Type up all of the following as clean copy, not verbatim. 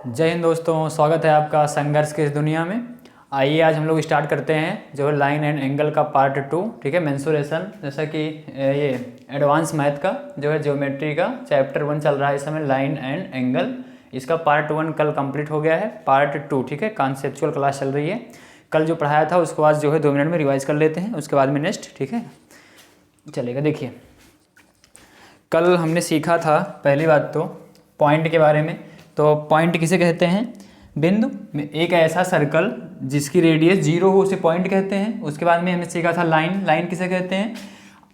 जय हिंद दोस्तों, स्वागत है आपका संघर्ष की इस दुनिया में। आइए आज हम लोग स्टार्ट करते हैं जो है लाइन एंड एंगल का पार्ट 2। ठीक है, मेंसुरेशन, जैसा कि ये एडवांस मैथ का जो है ज्योमेट्री का चैप्टर 1 चल रहा है इस समय, लाइन एंड एंगल। इसका पार्ट 1 कल कंप्लीट हो गया है। पार्ट 2 ठीक है, कॉन्सेप्चुअल क्लास चल रही है। कल जो पढ़ाया था उसको आज जो है 2 मिनट में रिवाइज कर लेते हैं, उसके बाद में नेक्स्ट ठीक है चलेगा। देखिए, कल हमने सीखा था पहली बात तो पॉइंट के बारे में। तो पॉइंट किसे कहते हैं? बिंदु। एक ऐसा सर्कल जिसकी रेडियस 0 हो उसे पॉइंट कहते हैं। उसके बाद में हमने सीखा था लाइन। लाइन किसे कहते हैं?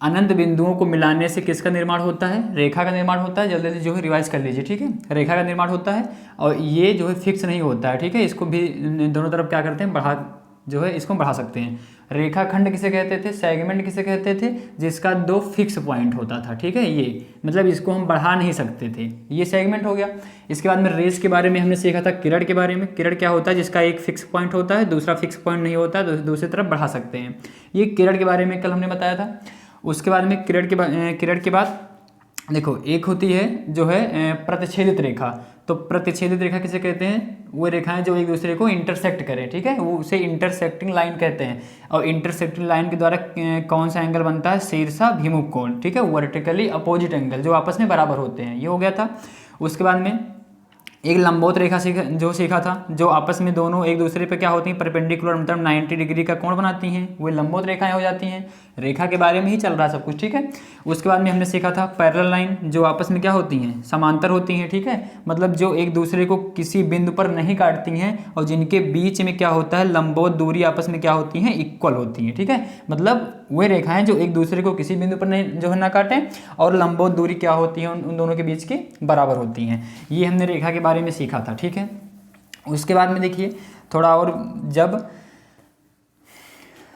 अनंत बिंदुओं को मिलाने से किसका निर्माण होता है? रेखा का निर्माण होता है। जल्दी से जो है रिवाइज कर लीजिए, ठीक है। रेखा का निर्माण होता है और ये जो है फिक्स नहीं होता है, ठीक है। इसको भी दोनों तरफ क्या करते हैं, बढ़ा जो है इसको बढ़ा सकते हैं। रेखाखंड किसे कहते थे? सेगमेंट किसे कहते थे? जिसका 2 फिक्स पॉइंट होता था, ठीक है। ये मतलब इसको हम बढ़ा नहीं सकते थे, ये सेगमेंट हो गया। इसके बाद में रेस के बारे में हमने सीखा था, किरण के बारे में। किरण क्या होता है? जिसका एक फिक्स पॉइंट होता है, दूसरा फिक्स पॉइंट नहीं होता है, दूसरी तरफ बढ़ा सकते हैं। ये किरण के बारे में कल हमने बताया था। उसके बाद में किरण के बाद देखो, एक होती है जो है प्रतिच्छेदित रेखा। तो प्रतिच्छेदित रेखा किसे कहते हैं? वो रेखाएं जो एक दूसरे को इंटरसेक्ट करें, ठीक है, वो उसे इंटरसेक्टिंग लाइन कहते हैं। और इंटरसेक्टिंग लाइन के द्वारा कौन सा एंगल बनता है? शीर्षाभिमुख कोण, ठीक है, वर्टिकली अपोजिट एंगल जो आपस में बराबर होते हैं। ये हो गया था। उसके बाद में एक लंबवत रेखा सीखा था, जो आपस में दोनों एक दूसरे पे क्या होती हैं, परपेंडिकुलर, मतलब 90 डिग्री का कोण बनाती हैं। वो लंबवत रेखाएं हो जाती हैं। रेखा के बारे में ही चल रहा है सब कुछ, ठीक है। उसके बाद में हमने सीखा था पैरेलल लाइन, जो आपस में क्या होती हैं, समांतर होती हैं, ठीक है। मतलब जो एक दूसरे को किसी बिंदु पर नहीं काटती हैं और जिनके बीच में क्या होता है, लंबवत दूरी आपस में क्या होती हैं, इक्वल होती हैं, ठीक है। मतलब वे रेखाएं जो एक दूसरे को किसी बिंदु पर नहीं जो है ना काटें, और लंबवत दूरी क्या होती है उन दोनों के बीच की बराबर होती हैं। ये हमने रेखा के बारे में सीखा था, ठीक है। उसके बाद में देखिए थोड़ा और, जब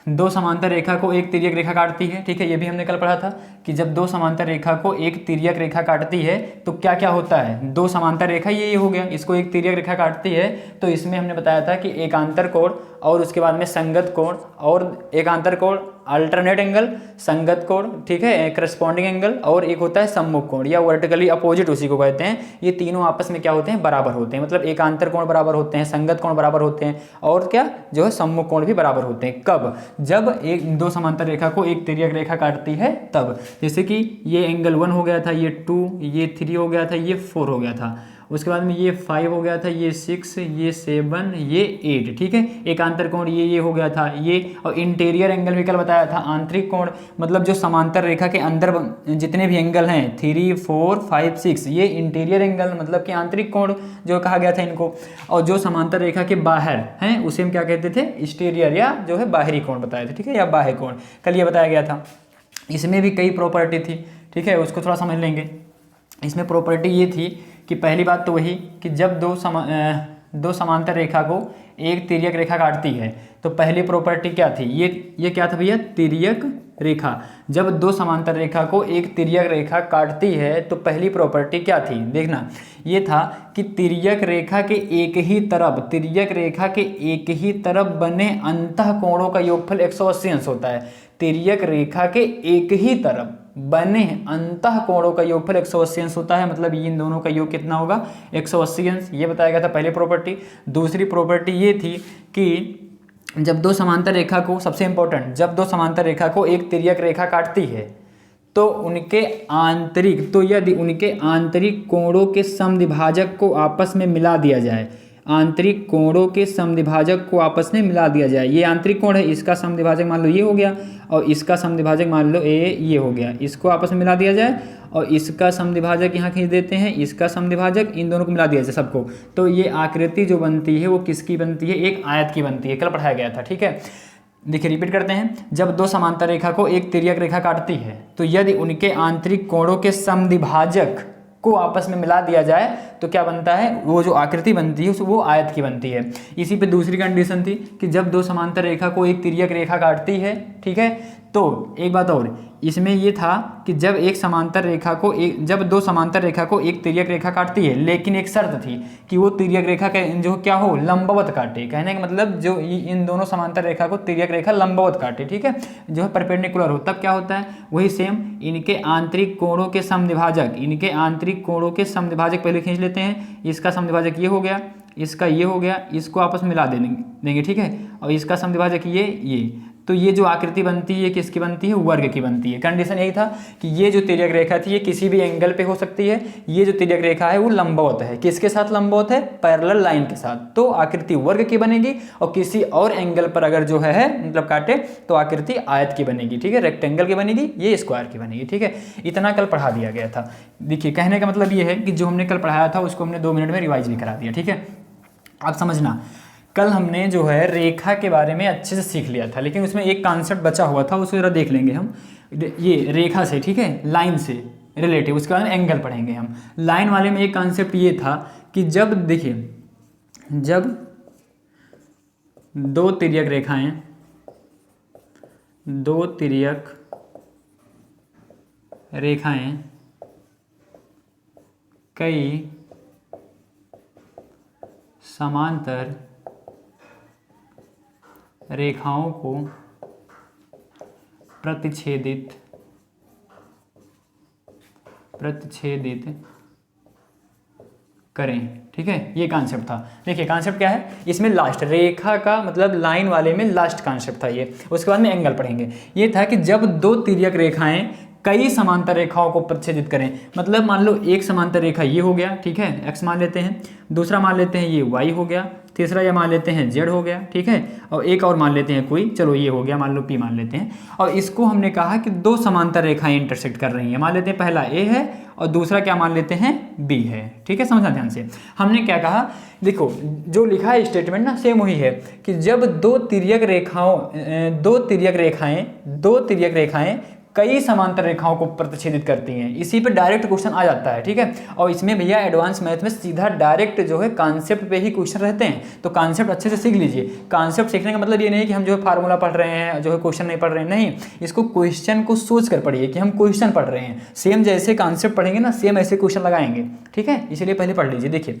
2 समांतर रेखा को एक तिर्यक रेखा काटती है, ठीक है, ये भी हमने कल पढ़ा था कि जब 2 समांतर रेखा को एक तिर्यक रेखा काटती है तो क्या क्या होता है। 2 समांतर रेखा ये हो गया, इसको एक तिर्यक रेखा काटती है तो इसमें हमने बताया था कि एकांतर कोण और उसके बाद में संगत कोण, और एकांतर कोण अल्टरनेट एंगल, संगत कोण, ठीक है, करस्पॉन्डिंग एंगल, और एक होता है सम्मुख कोण या वर्टिकली अपोजिट, उसी को कहते हैं। ये तीनों आपस में क्या होते हैं, बराबर होते हैं। मतलब एकांतर कोण बराबर होते हैं, संगत कोण बराबर होते हैं, और क्या जो है सम्मुख कोण भी बराबर होते हैं। कब? जब 2 समांतर रेखा को एक तिर्यक रेखा काटती है तब। जैसे कि ये एंगल 1 हो गया था, ये 2, ये 3 हो गया था, ये 4 हो गया था। उसके बाद में ये 5 हो गया था, ये 6, ये 7, ये 8, ठीक है। एकांतर कोण ये हो गया था ये। और इंटीरियर एंगल भी कल बताया था, आंतरिक कोण, मतलब जो समांतर रेखा के अंदर जितने भी एंगल हैं 3, 4, 5, 6, ये इंटीरियर एंगल मतलब कि आंतरिक कोण जो कहा गया था इनको। और जो समांतर रेखा के बाहर हैं उसे हम क्या कहते थे, एक्सटीरियर या जो है बाहरी कोण बताए थे, ठीक है, या बाह्य कोण, कल ये बताया गया था। इसमें भी कई प्रॉपर्टी थी, ठीक है, उसको थोड़ा समझ लेंगे। इसमें प्रॉपर्टी ये थी कि पहली बात तो वही कि जब 2 समांतर रेखा को एक तिर्यक रेखा काटती है तो पहली प्रॉपर्टी क्या थी, ये क्या था भैया, तिर्यक रेखा। जब 2 समांतर रेखा को एक तिर्यक रेखा काटती है तो पहली प्रॉपर्टी क्या थी, देखना, ये था कि तिर्यक रेखा के एक ही तरफ बने अंतः कोणों का योगफल 180 अंश होता है। तिर्यक रेखा के एक ही तरफ बने अंतः कोणों का योगफल 180 अंश होता है। मतलब इन दोनों का योग कितना होगा, 180 अंश। ये बताया गया था पहली प्रॉपर्टी। दूसरी प्रॉपर्टी ये थी कि जब 2 समांतर रेखा को, सबसे इंपॉर्टेंट, जब 2 समांतर रेखा को एक तिर्यक रेखा काटती है तो यदि उनके आंतरिक कोणों के समद्विभाजक को आपस में मिला दिया जाए, आंतरिक कोणों के समद्विभाजक को आपस में मिला दिया जाए, ये आंतरिक कोण है, इसका समद्विभाजक मान लो ये हो गया, और इसका समद्विभाजक मान लो ये हो गया, इसको आपस में मिला दिया जाए, और इसका समद्विभाजक यहाँ खींच देते हैं, इसका समद्विभाजक, इन दोनों को मिला दिया जाए सबको, तो ये आकृति जो बनती है वो किसकी बनती है, एक आयत की बनती है। कल पढ़ाया गया था, ठीक है। देखिए रिपीट करते हैं, जब 2 समांतर रेखा को एक तिर्यक रेखा काटती है तो यदि उनके आंतरिक कोणों के समद्विभाजक को आपस में मिला दिया जाए तो क्या बनता है, वो जो आकृति बनती है वो आयत की बनती है। इसी पे दूसरी कंडीशन थी कि जब 2 समांतर रेखा को एक तिर्यक रेखा काटती है, ठीक है, तो एक बात और इसमें ये था कि जब 2 समांतर रेखा को एक तिर्यक रेखा काटती है, लेकिन एक शर्त थी कि वो तिर्यक रेखा जो क्या हो, लंबवत काटे। कहने का मतलब जो इन दोनों समांतर रेखा को तिर्यक रेखा लंबवत काटे, ठीक है, जो है परपेंडिकुलर हो, तब क्या होता है, वही सेम इनके आंतरिक कोणों के समद्विभाजक, पहले खींच लेते हैं। इसका समद्विभाजक ये हो गया इसका ये हो गया, इसको आपस में मिला देंगे, ठीक है, और इसका समद्विभाजक ये, तो ये जो आकृति बनती है किसकी बनती है, वर्ग की बनती है। कंडीशन यही था कि ये जो तिर्यक रेखा थी ये किसी भी एंगल पे हो सकती है, ये जो तिर्यक रेखा है वो लंबवत है, किसके साथ लंबवत है, पैरेलल लाइन के साथ, तो आकृति वर्ग की बनेगी, और किसी और एंगल पर अगर जो है मतलब काटे तो आकृति आयत की बनेगी, ठीक है, रेक्टेंगल की बनेगी, ये स्क्वायर की बनेगी, ठीक है। इतना कल पढ़ा दिया गया था। देखिए कहने का मतलब ये है कि जो हमने कल पढ़ाया था उसको हमने 2 मिनट में रिवाइज भी करा दिया, ठीक है। अब समझना, कल हमने जो है रेखा के बारे में अच्छे से सीख लिया था, लेकिन उसमें एक कॉन्सेप्ट बचा हुआ था, उसको जरा देख लेंगे हम। ये रेखा से, ठीक है, लाइन से रिलेटिव, उसके बाद एंगल पढ़ेंगे हम। लाइन वाले में एक कॉन्सेप्ट ये था कि जब देखिए, जब दो तिर्यक रेखाएं कई समांतर रेखाओं को प्रतिच्छेदित करें, ठीक है, ये कॉन्सेप्ट था। देखिए कॉन्सेप्ट क्या है, इसमें लास्ट रेखा का मतलब लाइन वाले में लास्ट कॉन्सेप्ट था ये, उसके बाद में एंगल पढ़ेंगे। ये था कि जब दो तिर्यक रेखाएं कई समांतर रेखाओं को प्रतिच्छेदित करें, मतलब मान लो एक समांतर रेखा ये हो गया, ठीक है, x मान लेते हैं, दूसरा मान लेते हैं ये y हो गया, तीसरा ये मान लेते हैं z हो गया, ठीक है, और एक और मान लेते हैं कोई, चलो ये हो गया, मान लो p मान लेते हैं, और इसको हमने कहा कि दो समांतर रेखाएं इंटरसेक्ट कर रही हैं, मान लेते हैं पहला a है और दूसरा क्या मान लेते हैं b है, ठीक है, समझना ध्यान से। हमने क्या कहा, देखो जो लिखा है स्टेटमेंट ना सेम वही है कि जब दो तिर्यक रेखाएं कई समांतर रेखाओं को प्रतिच्छेदित करती हैं, इसी पे डायरेक्ट क्वेश्चन आ जाता है, ठीक है। और इसमें भैया एडवांस मैथ में सीधा डायरेक्ट जो है कॉन्सेप्ट पे ही क्वेश्चन रहते हैं, तो कॉन्सेप्ट अच्छे से सीख लीजिए। कॉन्सेप्ट सीखने का मतलब ये नहीं कि हम जो है फार्मूला पढ़ रहे हैं, जो है क्वेश्चन नहीं पढ़ रहे हैं, नहीं, इसको क्वेश्चन को सोच कर पढ़िए कि हम क्वेश्चन पढ़ रहे हैं। सेम जैसे कॉन्सेप्ट पढ़ेंगे ना, सेम ऐसे क्वेश्चन लगाएंगे, ठीक है, इसलिए पहले पढ़ लीजिए। देखिए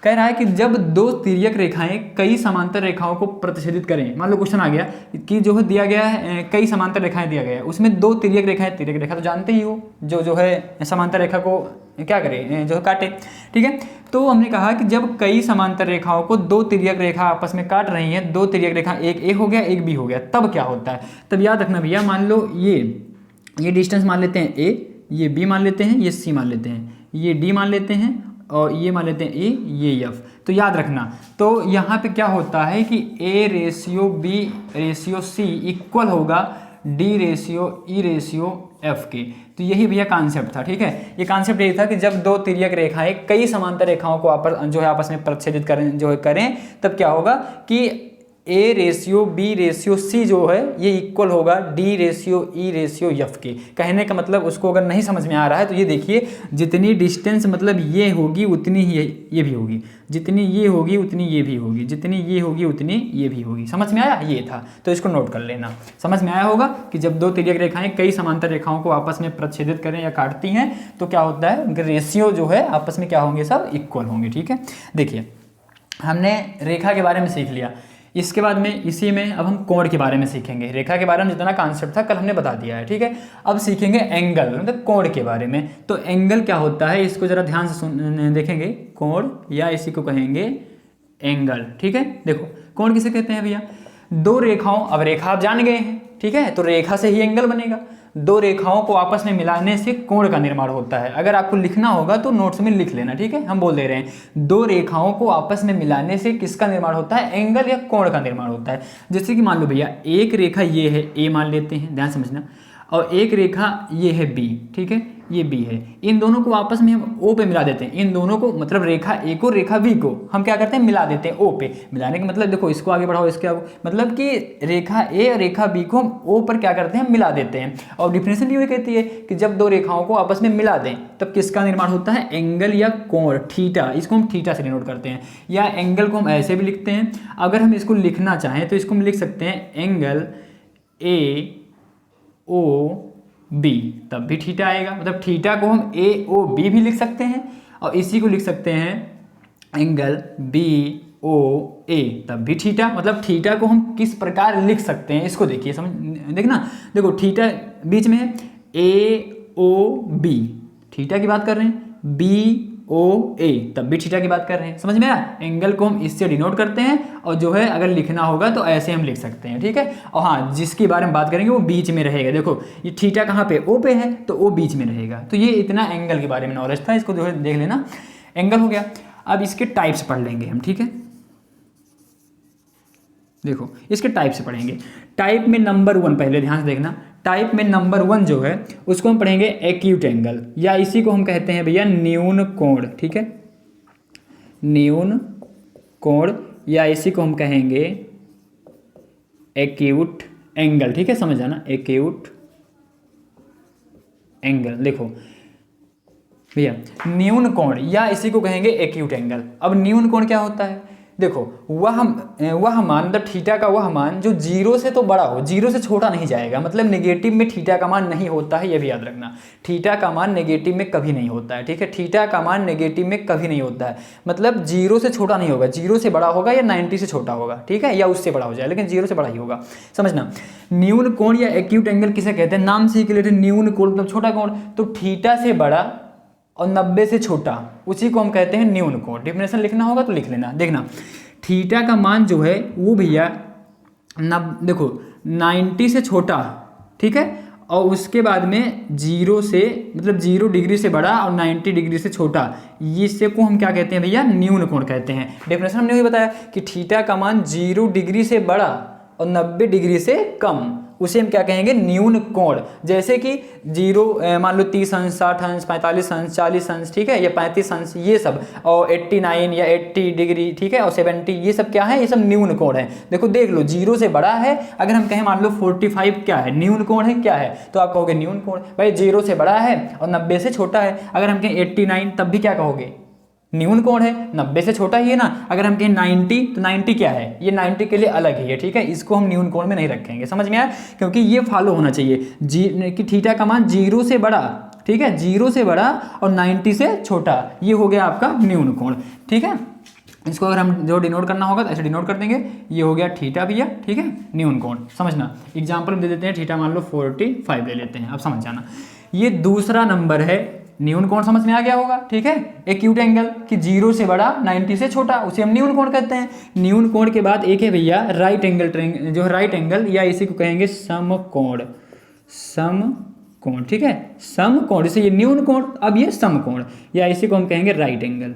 कह रहा है कि जब दो तिर्यक रेखाएं कई समांतर रेखाओं को प्रतिच्छेदित करें, मान लो क्वेश्चन आ गया कि जो है दिया गया है कई समांतर रेखाएं दिया गया है, उसमें दो तिर्यक रेखाएं, तिर्यक रेखा तो जानते ही हो, जो है समांतर रेखा को क्या करे, जो है काटे, ठीक है। तो हमने कहा कि जब कई समांतर रेखाओं को दो तिर्यक रेखा आपस में काट रही हैं, दो तिर्यक रेखा, एक ए हो गया एक बी हो गया, तब क्या होता है। तब याद रखना भैया, मान लो ये डिस्टेंस मान लेते हैं ए, ये बी मान लेते हैं, ये सी मान लेते हैं, ये डी मान लेते हैं, और ये मान लेते हैं ए, ये एफ। तो याद रखना, तो यहाँ पे क्या होता है कि A ratio B ratio C equal होगा D ratio E ratio F के। तो यही भैया कॉन्सेप्ट था, ठीक है। ये कॉन्सेप्ट यही था कि जब दो तिर्यक रेखाएं कई समांतर रेखाओं को आपस में प्रतिच्छेदित करें, तब क्या होगा कि A ratio B ratio C जो है ये इक्वल होगा D ratio E ratio F के। कहने का मतलब उसको अगर नहीं समझ में आ रहा है तो ये देखिए, जितनी डिस्टेंस मतलब ये होगी उतनी ही ये भी होगी, जितनी ये होगी उतनी ये भी होगी, जितनी ये होगी उतनी ये भी होगी। समझ में आया, ये था, तो इसको नोट कर लेना। समझ में आया होगा कि जब दो तिर्यक रेखाएं कई समांतर रेखाओं को आपस में प्रतिच्छेदित करें या काटती हैं तो क्या होता है, रेशियो जो है आपस में क्या होंगे, सब इक्वल होंगे, ठीक है। देखिए हमने रेखा के बारे में सीख लिया, इसके बाद में इसी में अब हम कोण के बारे में सीखेंगे। रेखा के बारे में जितना कॉन्सेप्ट था कल हमने बता दिया है, ठीक है। अब सीखेंगे एंगल मतलब कोण के बारे में। तो एंगल क्या होता है इसको जरा ध्यान से देखेंगे, कोण या इसी को कहेंगे एंगल, ठीक है। देखो कोण किसे कहते हैं भैया, दो रेखाओं, अब रेखा आप जान गए हैं, ठीक है, तो रेखा से ही एंगल बनेगा। दो रेखाओं को आपस में मिलाने से कोण का निर्माण होता है। अगर आपको लिखना होगा तो नोट्स में लिख लेना, ठीक है, हम बोल दे रहे हैं दो रेखाओं को आपस में मिलाने से किसका निर्माण होता है, एंगल या कोण का निर्माण होता है। जैसे कि मान लो भैया एक रेखा ये है, ए मान लेते हैं, ध्यान समझना, और एक रेखा ये है बी, ठीक है, ये बी है। इन दोनों को आपस में हम ओ पे मिला देते हैं, इन दोनों को मतलब रेखा ए को रेखा बी को हम क्या करते हैं, मिला देते हैं ओ पे। मिलाने का मतलब देखो, इसको आगे बढ़ाओ, इसके आगे, मतलब कि रेखा ए और रेखा बी को हम ओ पर क्या करते हैं, मिला देते हैं। और डिफिनेशन भी वही कहती है कि जब दो रेखाओं को आपस में मिला दें तब किसका निर्माण होता है, एंगल या कोण, थीटा। इसको हम थीटा से डिनोट करते हैं, या एंगल को हम ऐसे भी लिखते हैं। अगर हम इसको लिखना चाहें तो इसको हम लिख सकते हैं एंगल ए ओ बी, तब भी थीटा आएगा। मतलब थीटा को हम ए ओ बी भी लिख सकते हैं, और इसी को लिख सकते हैं एंगल बी ओ ए, तब भी थीटा। मतलब थीटा को हम किस प्रकार लिख सकते हैं इसको देखिए, समझ देखना। देखो थीटा बीच में है, ए ओ बी थीटा की बात कर रहे हैं, बी ओ ए, तब भी थीटा की बात कर रहे हैं। समझ में आया? एंगल को हम इससे डिनोट करते हैं और जो है अगर लिखना होगा तो ऐसे हम लिख सकते हैं, ठीक है। और हाँ, जिसके बारे में बात करेंगे वो बीच में रहेगा। देखो ये थीटा कहाँ पे, ओ पे है, तो ओ बीच में रहेगा। तो ये इतना एंगल के बारे में नॉलेज था, इसको जो है देख लेना। एंगल हो गया। अब इसके टाइप्स पढ़ लेंगे हम, ठीक है। देखो इसके टाइप से पढ़ेंगे। टाइप में नंबर 1 पहले ध्यान से देखना। टाइप में नंबर 1 जो है उसको हम पढ़ेंगे एक्यूट एंगल, या इसी को हम कहते हैं भैया न्यून कोण, ठीक है। न्यून कोण, या इसी को हम कहेंगे एक्यूट एंगल, ठीक है। समझ आना, एक्यूट एंगल। देखो भैया न्यून कोण, या इसी को कहेंगे एक्यूट एंगल। अब न्यून कोण क्या होता है? देखो वह मान, मतलब थीटा का वह मान जो 0 से तो बड़ा हो, 0 से छोटा नहीं जाएगा। मतलब नेगेटिव में थीटा का मान नहीं होता है, ये भी याद रखना। थीटा का मान नेगेटिव में कभी नहीं होता है, ठीक है। थीटा का मान नेगेटिव में कभी नहीं होता है, मतलब 0 से छोटा नहीं होगा, 0 से बड़ा होगा या 90 से छोटा होगा, ठीक है, या उससे बड़ा हो जाए, लेकिन 0 से बड़ा ही होगा। समझना, न्यून कोण या एक्यूट एंगल किसे कहते हैं? नाम से ही क्लियर है, न्यून कोण मतलब छोटा कोण। तो थीटा से बड़ा और 90 से छोटा, उसी को हम कहते हैं न्यून कोण। डिफिनेशन लिखना होगा तो लिख लेना। देखना थीटा का मान जो है वो भैया देखो 90 से छोटा, ठीक है, और उसके बाद में 0 से, मतलब 0 डिग्री से बड़ा और 90 डिग्री से छोटा, इससे को हम क्या कहते हैं भैया? न्यून कोण कहते हैं। डेफिनेशन हमने वही बताया कि थीटा का मान 0 डिग्री से बड़ा और 90 डिग्री से कम, उसे हम क्या कहेंगे? न्यून कोण। जैसे कि 0 मान लो 30 अंश, 60 अंश, 45 अंश, 40 अंश, ठीक है, या 35 अंश, ये सब, और 89 या 80 डिग्री, ठीक है, और 70, ये सब क्या है? ये सब न्यून कोण है। देखो देख लो, 0 से बड़ा है, अगर हम कहें मान लो 45 क्या है? न्यून कोण है, क्या है? तो आप कहोगे न्यून कोण। भाई 0 से बड़ा है और 90 से छोटा है, अगर हम कहें 89 तब भी क्या कहोगे? न्यून कोण है, 90 से छोटा ही है ना। अगर हम कहें 90 तो 90 क्या है? ये 90 के लिए अलग ही है, ठीक है, इसको हम न्यून कोण में नहीं रखेंगे। समझ में आया? क्योंकि ये फॉलो होना चाहिए कि थीटा का मान 0 से बड़ा, ठीक है, 0 से बड़ा और 90 से छोटा, ये हो गया आपका न्यून कोण, ठीक है। इसको अगर हम जो डिनोट करना होगा तो ऐसे डिनोट कर देंगे। ये हो गया थीटा भैया, ठीक है, न्यून कोण। समझना, एग्जाम्पल दे देते हैं, थीटा मान लो 45 ले लेते हैं, अब समझ जाना। ये दूसरा नंबर है, न्यून कोण समझ में आ गया होगा, ठीक है। एक्यूट एंगल कि 0 से बड़ा 90 से छोटा, उसे हम न्यून कोण कहते हैं। न्यून कोण के बाद एक है भैया राइट एंगल, जो है राइट एंगल, या इसी को कहेंगे समकोण। समकोण, ठीक है, समकोण, जैसे ये न्यून कोण, अब ये समकोण, या इसी को हम कहेंगे राइट एंगल।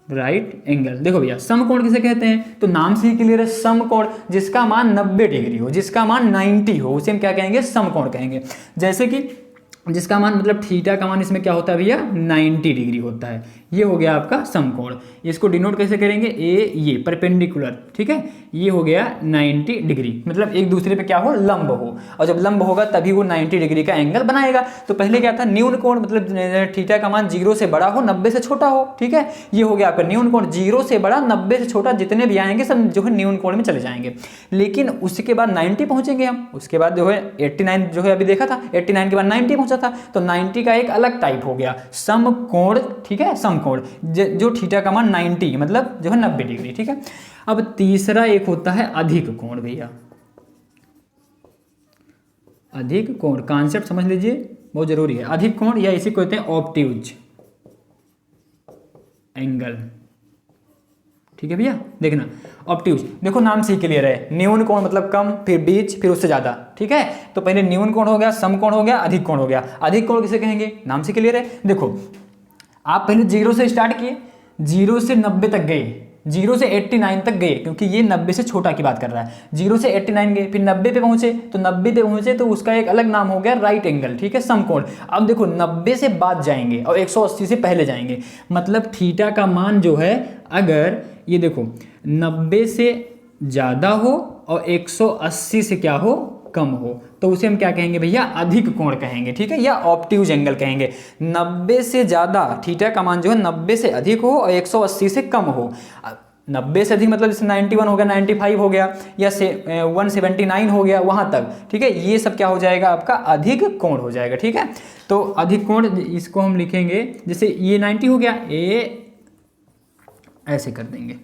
Right angle. देखो भैया समकोण किसे कहते हैं? तो नाम से ही क्लियर है, समकोण, जिसका मान 90 डिग्री हो, जिसका मान 90 हो, उसे हम क्या कहेंगे? समकोण कहेंगे। जैसे कि जिसका मान, मतलब थीटा का मान इसमें क्या होता है भैया? 90 डिग्री होता है, ये हो गया आपका समकोण। इसको डिनोट कैसे करेंगे? ये परपेंडिकुलर, ठीक है, ये हो गया 90 डिग्री, मतलब एक दूसरे पे क्या हो? लंब हो, और जब लंब होगा तभी वो 90 डिग्री का एंगल बनाएगा। तो पहले क्या था? न्यून कोण, मतलब थीटा का मान 0 से बड़ा हो, 90 से छोटा हो, ठीक है, ये हो गया आपका न्यून कोण। 0 से बड़ा, 90 से छोटा, जितने भी आएंगे सब जो है न्यून कोण में चले जाएंगे। लेकिन उसके बाद 90 पहुंचेंगे हम, उसके बाद जो है 89 जो है अभी देखा था, 89 के बाद 90 पहुंचा था, तो 90 का एक अलग टाइप हो गया समकोण, ठीक है, समकोण जो थीटा का मान 90 मतलब जो है 90 डिग्री, ठीक है। अब तीसरा एक होता है अधिक कोण भैया। अधिक कोण कॉन्सेप्ट समझ लीजिए, बहुत जरूरी है। अधिक कोण या इसी को कहते हैं ऑब्ट्यूज एंगल, ठीक है भैया। देखना ऑब्ट्यूज, देखो नाम से ही क्लियर है, न्यून कोण मतलब कम, फिर बीच, फिर उससे ज्यादा, ठीक है। तो पहले न्यून कोण हो गया, समकोण हो गया, अधिक कोण हो गया। अधिक कोण किसे कहेंगे? नाम से क्लियर है। देखो आप पहले 0 से स्टार्ट किए, 0 से 90 तक गए, 0 से 89 तक गए, क्योंकि ये 90 से छोटा की बात कर रहा है। 0 से 89 गए, फिर 90 पे पहुंचे, तो 90 पे पहुंचे तो उसका एक अलग नाम हो गया राइट एंगल, ठीक है, समकोण। अब देखो 90 से बाद जाएंगे और 180 से पहले जाएंगे, मतलब थीटा का मान जो है, अगर ये देखो 90 से ज़्यादा हो और 180 से क्या हो? कम हो, तो उसे हम क्या कहेंगे भैया? अधिक कोण कहेंगे, ठीक है, या ऑब्ट्यूज एंगल कहेंगे। 90 से ज़्यादा, थीटा का मान जो है 90 से अधिक हो और 180 से कम हो। 90 से अधिक मतलब जैसे 91 हो गया, 95 हो गया, या 179 हो गया, वहाँ तक, ठीक है, ये सब क्या हो जाएगा? आपका अधिक कोण हो जाएगा, ठीक है। तो अधिक कोण, इसको हम लिखेंगे, जैसे ये 90 हो गया, ये ऐसे कर देंगे,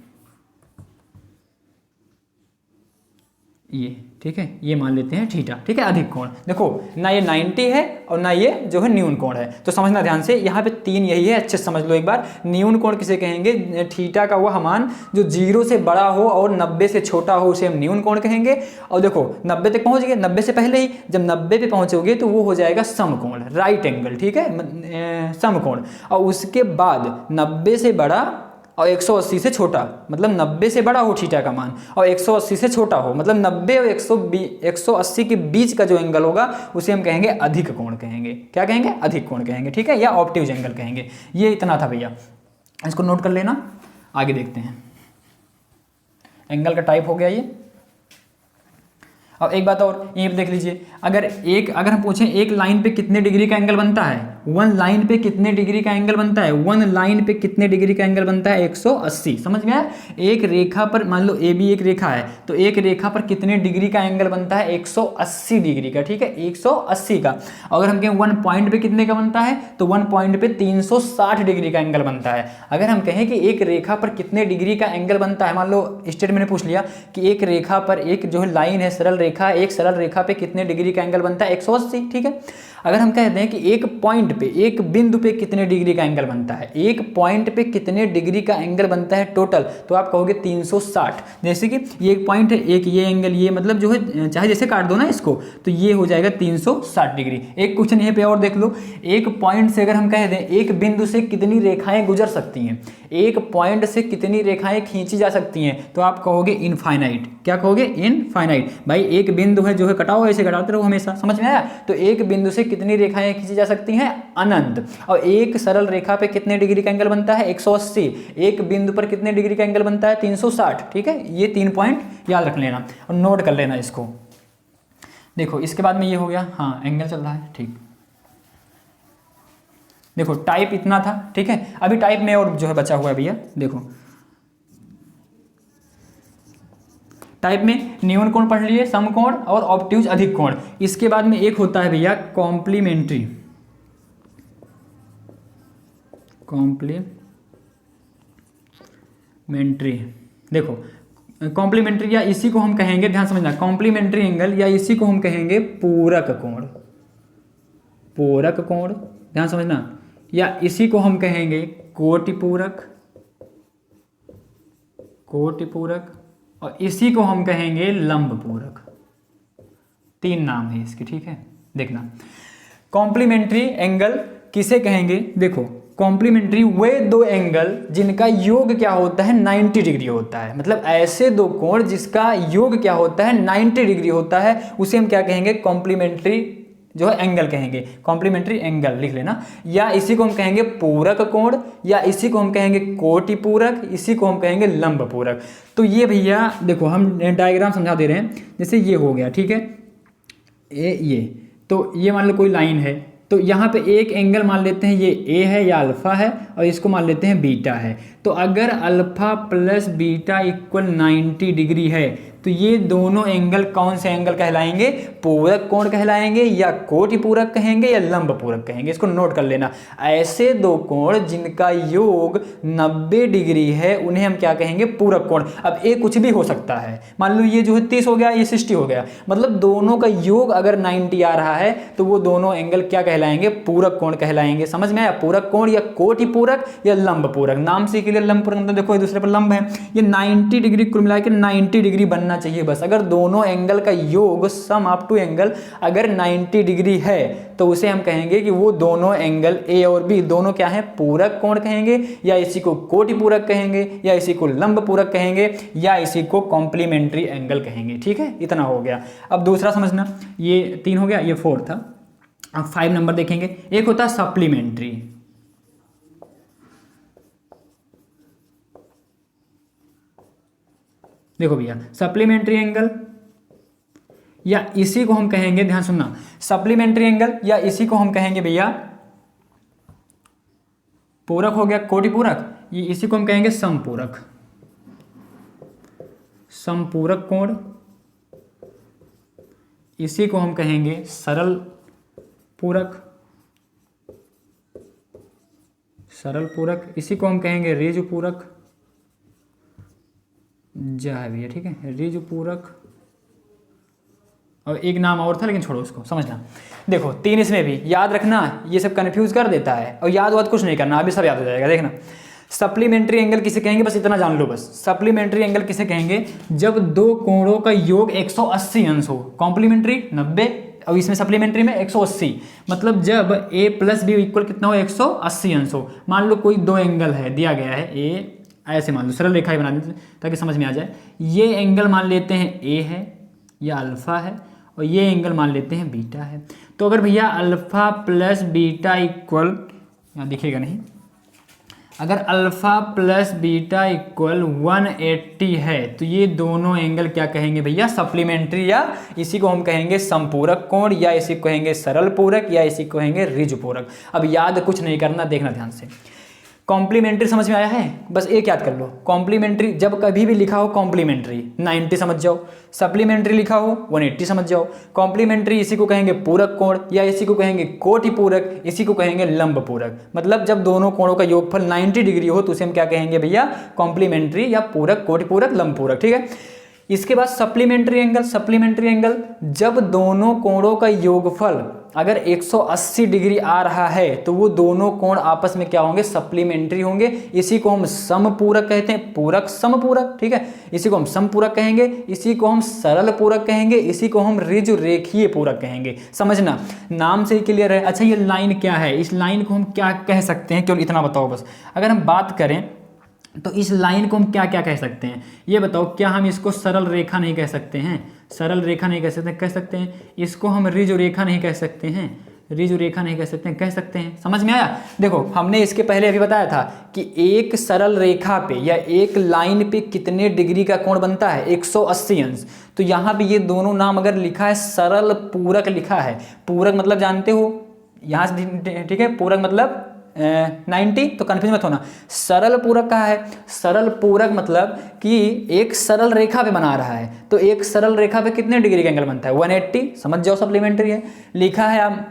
ये ठीक है, ये मान लेते हैं थीटा, ठीक है, अधिक कोण। देखो ना ये 90 है और ना ये जो है न्यून कोण है, तो समझना ध्यान से, यहाँ पे 3 यही है, अच्छे से समझ लो एक बार। न्यून कोण किसे कहेंगे? थीटा का वह मान जो 0 से बड़ा हो और 90 से छोटा हो, उसे हम न्यून कोण कहेंगे। और देखो 90 तक पहुंच गए, 90 से पहले ही जब 90 पे पहुंचोगे तो वो हो जाएगा समकोण, राइट एंगल, ठीक है, समकोण। और उसके बाद 90 से बड़ा और 180 से छोटा, मतलब 90 से बड़ा हो थीटा का मान और 180 से छोटा हो, मतलब 90 और 180 के बीच का जो एंगल होगा उसे हम कहेंगे अधिक कोण कहेंगे। क्या कहेंगे? अधिक कोण कहेंगे, ठीक है, या ऑब्ट्यूज एंगल कहेंगे। ये इतना था भैया, इसको नोट कर लेना। आगे देखते हैं, एंगल का टाइप हो गया ये। अब एक बात और ये देख लीजिए, अगर हम पूछें एक लाइन पे कितने डिग्री का एंगल बनता है, वन लाइन पे कितने डिग्री का एंगल बनता है, वन लाइन पे कितने डिग्री का एंगल बनता है? 180। समझ गया? एक रेखा पर मान लो ए बी एक रेखा है, तो एक रेखा पर कितने डिग्री का एंगल बनता है? 180 डिग्री का, ठीक है, 180 का। अगर हम कहें वन पॉइंट पे कितने का बनता है, तो वन पॉइंट पे 360 डिग्री का एंगल बनता है। अगर हम कहें कि एक रेखा पर कितने डिग्री का एंगल बनता है, मान लो स्टेटमेंट ने पूछ लिया कि एक रेखा पर एक जो है लाइन है, सरल रेखा, एक सरल रेखा पे कितने डिग्री का एंगल बनता है? 180, ठीक है। अगर हम कहते हैं कि एक पॉइंट पे, एक बिंदु पे कितने डिग्री का एंगल बनता है, एक पॉइंट पे कितने डिग्री का एंगल बनता है टोटल, तो आप कहोगे 360। जैसे कि ये एक पॉइंट है, एक ये एंगल, ये मतलब जो है चाहे जैसे काट दो ना इसको, तो ये हो जाएगा 360 डिग्री। एक क्वेश्चन यहाँ पे और देख लो, एक पॉइंट से अगर हम कह दें एक बिंदु से कितनी रेखाएं गुजर सकती हैं, एक पॉइंट से कितनी रेखाएं खींची जा सकती हैं, तो आप कहोगे इनफाइनाइट। क्या कहोगे? इनफाइनाइट। भाई एक बिंदु है जो है, कटाओ, ऐसे कटाते रहो हमेशा, समझ में आया? तो एक बिंदु से कितनी रेखाएं खींची जा सकती हैं? अनंत। और एक सरल रेखा पे कितने डिग्री का एंगल बनता है? 180। एक बिंदु पर कितने डिग्री का एंगल बनता है? 360, ठीक है। ये 3 पॉइंट याद रख लेना और नोट कर लेना इसको। देखो इसके बाद में ये हो गया, हाँ एंगल चल रहा है, ठीक। देखो टाइप इतना था, ठीक है। अभी टाइप में और जो है बचा हुआ है भैया, देखो टाइप में न्यून कोण पढ़ लिए, समकोण और ऑब्ट्यूज अधिक कोण। इसके बाद में एक होता है भैया कॉम्प्लीमेंट्री। देखो कॉम्प्लीमेंट्री या इसी को हम कहेंगे, ध्यान समझना, कॉम्प्लीमेंट्री एंगल या इसी को हम कहेंगे पूरक कोण। पूरक कोण, ध्यान समझना, या इसी को हम कहेंगे कोटिपूरक। और इसी को हम कहेंगे लंब पूरक। 3 नाम है इसके, ठीक है। देखना कॉम्प्लीमेंट्री एंगल किसे कहेंगे? देखो कॉम्प्लीमेंट्री वे 2 एंगल जिनका योग क्या होता है? 90 डिग्री होता है। मतलब ऐसे 2 कोण जिसका योग क्या होता है? 90 डिग्री होता है, उसे हम क्या कहेंगे? कॉम्प्लीमेंट्री जो है एंगल कहेंगे, कॉम्प्लीमेंट्री एंगल लिख लेना। या इसी को हम कहेंगे पूरक कोण, या इसी को हम कहेंगे कोटि पूरक, इसी को हम कहेंगे लंब पूरक। तो ये भैया देखो हम डायग्राम समझा दे रहे हैं। जैसे ये हो गया, ठीक है, ये तो ये मान लो कोई लाइन है, तो यहाँ पे एक एंगल मान लेते हैं ये ए है या अल्फा है, और इसको मान लेते हैं बीटा है। तो अगर alpha plus beta equal 90 degree है, तो ये दोनों एंगल कौन से एंगल कहलाएंगे? पूरक कोण कहलाएंगे, या कोटि पूरक कहेंगे, या लंब पूरक कहेंगे। इसको नोट कर लेना। ऐसे 2 कोण जिनका योग 90 डिग्री है उन्हें हम क्या कहेंगे? पूरक कोण। अब ए कुछ भी हो सकता है, मान लो ये जो है 30 हो गया, ये 60 हो गया, मतलब दोनों का योग अगर 90 आ रहा है तो वो दोनों एंगल क्या कहलाएंगे? पूरक कोण कहलाएंगे। समझ में आया? पूरक कोण या कोटि पूरक या लंब पूरक। नाम से के लिए लंब पूरक, मतलब देखो एक दूसरे पर लंब है, ये 90 डिग्री कुल मिला के 90 डिग्री बनना चाहिए बस। अगर दोनों एंगल का योग सम अप टू एंगल अगर 90 डिग्री है तो उसे हम कहेंगे कि वो दोनों एंगल ए और बी दोनों क्या है? पूरक कोण कहेंगे, या इसी को कोटि पूरक कहेंगे, या इसी को लंब पूरक कहेंगे, या इसी को कॉम्प्लीमेंट्री एंगल कहेंगे। ठीक है, इतना हो गया। अब दूसरा समझना, ये 3 हो गया, ये 4 था। अब 5 नंबर देखेंगे। एक होता है सप्लीमेंट्री। देखो भैया सप्लीमेंट्री एंगल या इसी को हम कहेंगे, ध्यान सुनना, सप्लीमेंट्री एंगल या इसी को हम कहेंगे भैया पूरक हो गया, कोटि पूरक, ये इसी को हम कहेंगे समपूरक। समपूरक कोण, इसी को हम कहेंगे सरल पूरक। सरल पूरक, इसी को हम कहेंगे ऋजु पूरक। जा है भैया, ठीक है, ऋजु पूरक। और एक नाम और था लेकिन छोड़ो उसको, समझना। देखो 3 इसमें भी याद रखना, ये सब कन्फ्यूज कर देता है और याद वाद कुछ नहीं करना, अभी सब याद हो जाएगा। देखना सप्लीमेंट्री एंगल किसे कहेंगे, बस इतना जान लो बस। सप्लीमेंट्री एंगल किसे कहेंगे, जब दो कोणों का योग 180 अंश हो। कॉम्प्लीमेंट्री 90 और इसमें सप्लीमेंट्री में 180, मतलब जब a प्लस बी इक्वल कितना हो, 180 अंश हो। मान लो कोई दो एंगल है दिया गया है, ए ऐसे मान लो, सरल रेखा बना देते ताकि समझ में आ जाए। ये एंगल मान लेते हैं ए है या अल्फा है, और ये एंगल मान लेते हैं बीटा है। तो अगर भैया अल्फा प्लस बीटा इक्वल, यहाँ दिखेगा नहीं, अगर अल्फा प्लस बीटा इक्वल 180 है तो ये दोनों एंगल क्या कहेंगे भैया, सप्लीमेंट्री, या इसी को हम कहेंगे समपूरक कोण, या इसी को कहेंगे सरल पूरक, या इसी को कहेंगे ऋजु पूरक। अब याद कुछ नहीं करना, देखना ध्यान से। कॉम्प्लीमेंट्री समझ में आया है, बस एक याद कर लो। कॉम्प्लीमेंट्री जब कभी भी लिखा हो कॉम्प्लीमेंट्री 90 समझ जाओ, सप्लीमेंट्री लिखा हो 180 समझ जाओ। कॉम्प्लीमेंट्री इसी को कहेंगे पूरक कोण, या इसी को कहेंगे कोटि पूरक, इसी को कहेंगे लंब पूरक। मतलब जब दोनों कोणों का योगफल 90 डिग्री हो तो उसे हम क्या कहेंगे भैया, कॉम्प्लीमेंट्री या पूरक, कोटि पूरक, लंब पूरक, ठीक है। इसके बाद सप्लीमेंट्री एंगल। सप्लीमेंट्री एंगल जब दोनों कोणों का योगफल अगर 180 डिग्री आ रहा है तो वो दोनों कोण आपस में क्या होंगे, सप्लीमेंट्री होंगे। इसी को हम समपूरक कहते हैं, पूरक समपूरक, ठीक है। इसी को हम समपूरक कहेंगे, इसी को हम सरल पूरक कहेंगे, इसी को हम ऋजु रेखीय पूरक कहेंगे। समझना, नाम से ही क्लियर है। अच्छा ये लाइन क्या है, इस लाइन को हम क्या कह सकते हैं, केवल इतना बताओ बस। अगर हम बात करें तो इस लाइन को हम क्या क्या कह सकते हैं, ये बताओ। क्या हम इसको सरल रेखा नहीं कह सकते हैं, सरल रेखा नहीं कह सकते हैं। इसको हम ऋजु रेखा नहीं कह सकते हैं, ऋजु रेखा नहीं कह सकते हैं, कह सकते हैं। समझ में आया। देखो हमने इसके पहले अभी बताया था कि एक सरल रेखा पे या एक लाइन पे कितने डिग्री का कोण बनता है, 180 अंश। तो यहाँ पे ये दोनों नाम अगर लिखा है, सरल पूरक लिखा है। पूरक मतलब जानते हो यहाँ से, ठीक है। पूरक मतलब 90, तो कन्फ्यूज मत होना। सरल पूरक कहा है, सरल पूरक मतलब कि एक सरल रेखा पे बना रहा है। तो एक सरल रेखा पे कितने डिग्री का एंगल बनता है, 180, समझ जाओ सप्लीमेंट्री है। लिखा है आप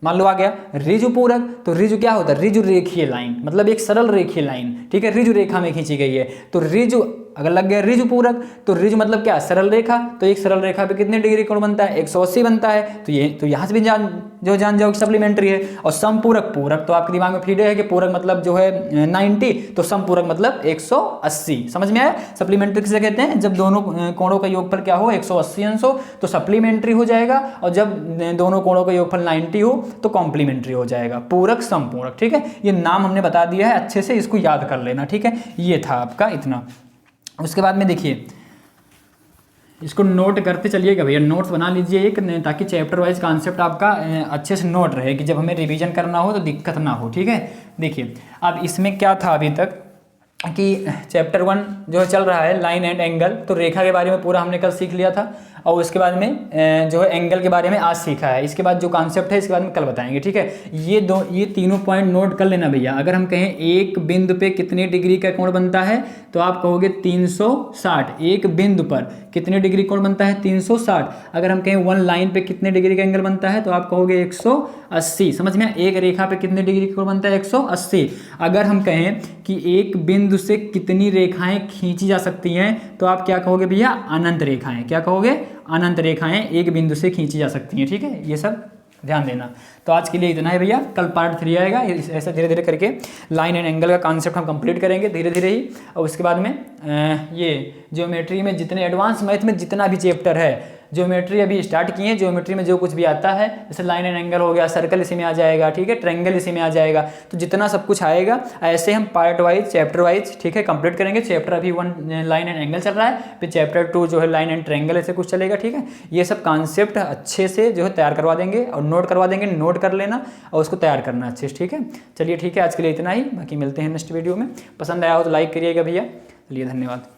मान लो आ गया ऋजु पूरक, तो ऋजु क्या होता है, ऋजु रेखीय लाइन, मतलब एक सरल रेखीय लाइन, ठीक है, ऋजु रेखा में खींची गई है। तो ऋजु अगर लग गया ऋजु पूरक, तो ऋजु मतलब क्या, सरल रेखा। तो एक सरल रेखा पे कितने डिग्री कोण बनता है, 180 बनता है। तो ये तो यहाँ से भी जान जाओ कि सप्लीमेंट्री है। और समपूरक पूरक तो आपके दिमाग में फीड है कि पूरक मतलब जो है 90, तो समपूरक मतलब 180। समझ में आया। सप्लीमेंट्री किसे कहते हैं, जब दोनों कोणों का योगफल क्या हो, 180 अंश हो तो सप्लीमेंट्री हो जाएगा, और जब दोनों कोणों का योगफल 90 हो तो कॉम्प्लीमेंट्री हो जाएगा, पूरक समपूरक, ठीक है। ये नाम हमने बता दिया है, अच्छे से इसको याद कर लेना, ठीक है। ये था आपका इतना। उसके बाद में देखिए, इसको नोट करते चलिएगा भैया, नोट्स बना लीजिए एक, ताकि चैप्टर वाइज कॉन्सेप्ट आपका अच्छे से नोट रहे, कि जब हमें रिवीजन करना हो तो दिक्कत ना हो, ठीक है। देखिए अब इसमें क्या था अभी तक कि चैप्टर 1 जो चल रहा है लाइन एंड एंगल, तो रेखा के बारे में पूरा हमने कल सीख लिया था, और उसके बाद में जो है एंगल के बारे में आज सीखा है। इसके बाद जो कॉन्सेप्ट है इसके बाद में कल बताएंगे, ठीक है। ये तीनों पॉइंट नोट कर लेना भैया। अगर हम कहें एक बिंदु पे कितने डिग्री का कोण बनता है, तो आप कहोगे 360। एक बिंदु पर कितने डिग्री कोण बनता है, 360। अगर हम कहें वन लाइन पे कितने डिग्री का एंगल बनता है, तो आप कहोगे 180। समझ में, एक रेखा पे कितने डिग्री का कोण बनता है, 180। अगर हम कहें कि एक बिंदु से कितनी रेखाएं खींची जा सकती हैं, तो आप क्या कहोगे भैया, अनंत रेखाएं। क्या कहोगे, अनंत रेखाएं एक बिंदु से खींची जा सकती हैं, ठीक है। ये सब ध्यान देना। तो आज के लिए इतना है भैया, कल पार्ट 3 आएगा। ऐसा धीरे धीरे करके लाइन एंड एंगल का कॉन्सेप्ट हम कंप्लीट करेंगे धीरे धीरे ही। और उसके बाद में ये ज्योमेट्री में जितने एडवांस मैथ में जितना भी चैप्टर है, ज्योमेट्री अभी स्टार्ट किए हैं, ज्योमेट्री में जो कुछ भी आता है, जैसे लाइन एंड एंगल हो गया, सर्कल इसी में आ जाएगा, ठीक है, ट्रायंगल इसी में आ जाएगा। तो जितना सब कुछ आएगा ऐसे हम पार्ट वाइज, चैप्टर वाइज, ठीक है, कंप्लीट करेंगे। चैप्टर अभी 1 लाइन एंड एंगल चल रहा है, फिर चैप्टर 2 जो है लाइन एंड ट्रायंगल, ऐसे कुछ चलेगा, ठीक है। ये सब कॉन्सेप्ट अच्छे से जो है तैयार करवा देंगे और नोट करवा देंगे, नोट कर लेना और उसको तैयार करना अच्छे से, ठीक है। चलिए ठीक है, आज के लिए इतना ही, बाकी मिलते हैं नेक्स्ट वीडियो में। पसंद आया हो तो लाइक करिएगा भैया। चलिए धन्यवाद।